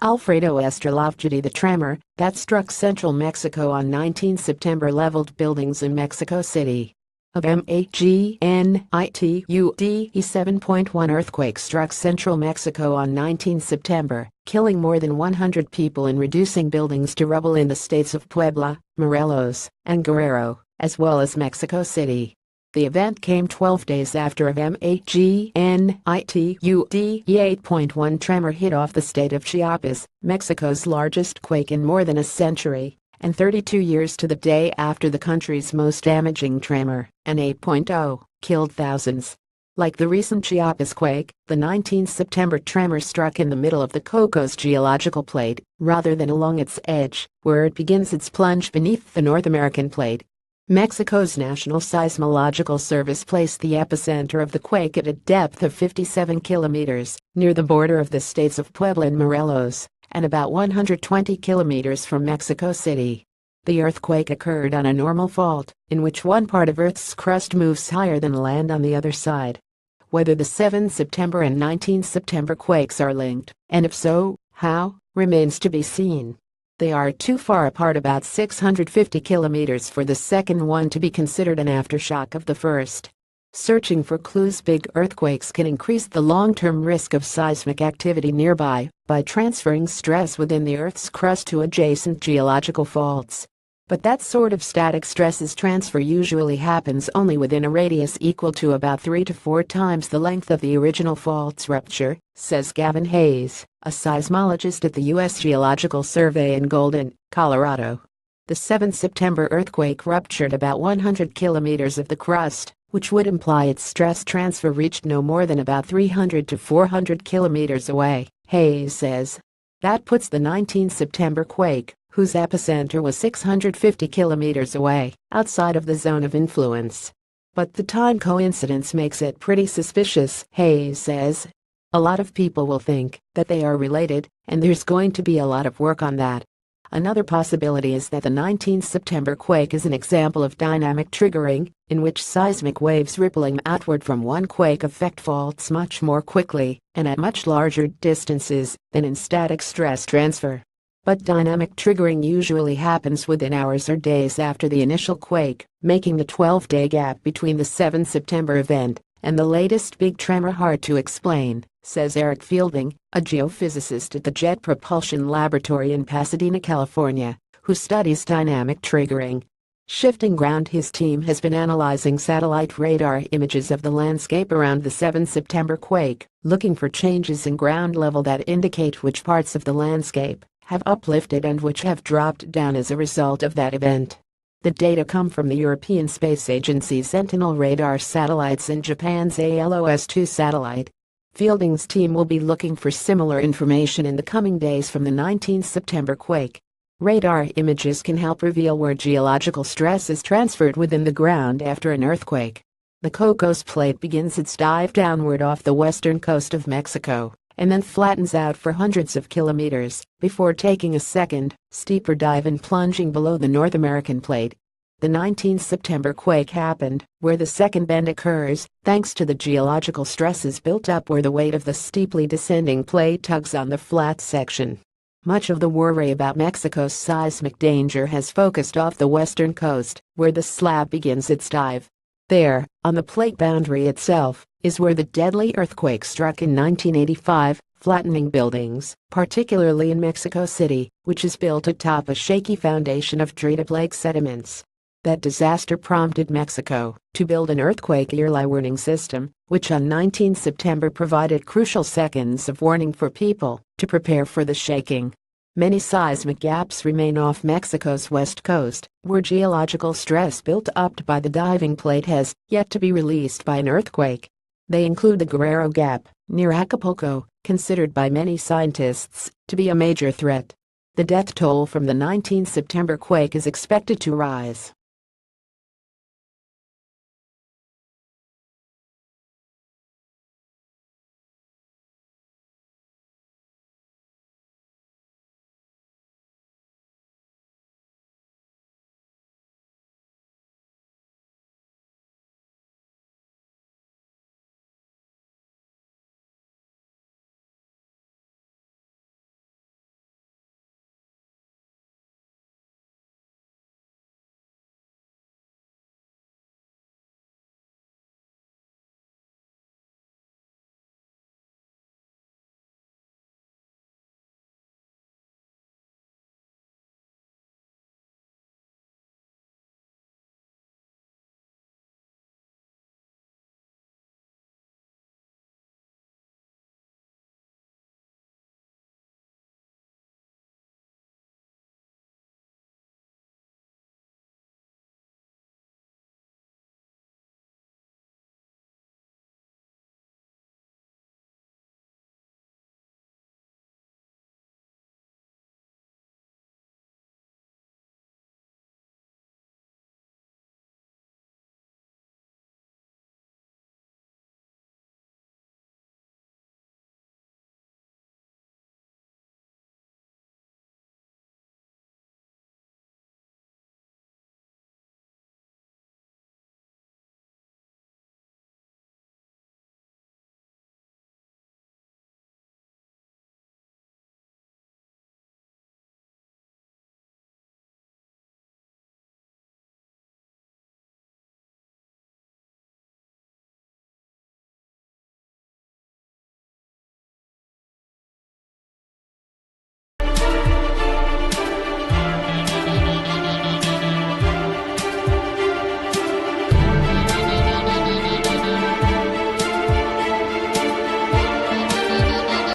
ALFREDO ESTRELLAAFPGETTY, the tremor that struck central Mexico on 19 September leveled buildings in Mexico City. A magnitude 7.1 earthquake struck central Mexico on 19 September, killing more than 100 people and reducing buildings to rubble in the states of Puebla, Morelos, and Guerrero, as well as Mexico City. The event came 12 days after a magnitude 8.1 tremor hit off the state of Chiapas, Mexico's largest quake in more than a century, and 32 years to the day after the country's most damaging tremor, an 8.0, killed thousands. Like the recent Chiapas quake, the 19 September tremor struck in the middle of the Cocos geological plate, rather than along its edge, where it begins its plunge beneath the North American plate. Mexico's National Seismological Service placed the epicenter of the quake at a depth of 57 kilometers, near the border of the states of Puebla and Morelos, and about 120 kilometers from Mexico City. The earthquake occurred on a normal fault, in which one part of Earth's crust moves higher than land on the other side. Whether the 7 September and 19 September quakes are linked, and if so, how, remains to be seen. They are too far apart, about 650 kilometers, for the second one to be considered an aftershock of the first. Searching for clues. Big earthquakes can increase the long-term risk of seismic activity nearby by transferring stress within the Earth's crust to adjacent geological faults. But that sort of static stresses transfer usually happens only within a radius equal to about 3 to 4 times the length of the original fault's rupture, says Gavin Hayes, a seismologist at the U.S. Geological Survey in Golden, Colorado. The 7 September earthquake ruptured about 100 kilometers of the crust, which would imply its stress transfer reached no more than about 300 to 400 kilometers away, Hayes says. That puts the 19 September quake, whose epicenter was 650 kilometers away, outside of the zone of influence. But the time coincidence makes it pretty suspicious, Hayes says. A lot of people will think that they are related, and there's going to be a lot of work on that. Another possibility is that the 19 September quake is an example of dynamic triggering, in which seismic waves rippling outward from one quake affect faults much more quickly and at much larger distances than in static stress transfer. But dynamic triggering usually happens within hours or days after the initial quake, making the 12-day gap between the 7 September event and the latest big tremor hard to explain, says Eric Fielding, a geophysicist at the Jet Propulsion Laboratory in Pasadena, California, who studies dynamic triggering. Shifting ground. His team has been analyzing satellite radar images of the landscape around the 7 September quake, looking for changes in ground level that indicate which parts of the landscape have uplifted and which have dropped down as a result of that event. The data come from the European Space Agency's Sentinel radar satellites and Japan's ALOS-2 satellite. Fielding's team will be looking for similar information in the coming days from the 19 September quake. Radar images can help reveal where geological stress is transferred within the ground after an earthquake. The Cocos plate begins its dive downward off the western coast of Mexico, and then flattens out for hundreds of kilometers before taking a second, steeper dive and plunging below the North American plate. The 19 September quake happened where the second bend occurs, thanks to the geological stresses built up where the weight of the steeply descending plate tugs on the flat section. Much of the worry about Mexico's seismic danger has focused off the western coast, where the slab begins its dive. There, on the plate boundary itself, is where the deadly earthquake struck in 1985, flattening buildings, particularly in Mexico City, which is built atop a shaky foundation of treated lake sediments. That disaster prompted Mexico to build an earthquake early warning system, which on 19 September provided crucial seconds of warning for people to prepare for the shaking. Many seismic gaps remain off Mexico's west coast, where geological stress built up by the diving plate has yet to be released by an earthquake. They include the Guerrero Gap, near Acapulco, considered by many scientists to be a major threat. The death toll from the 19 September quake is expected to rise.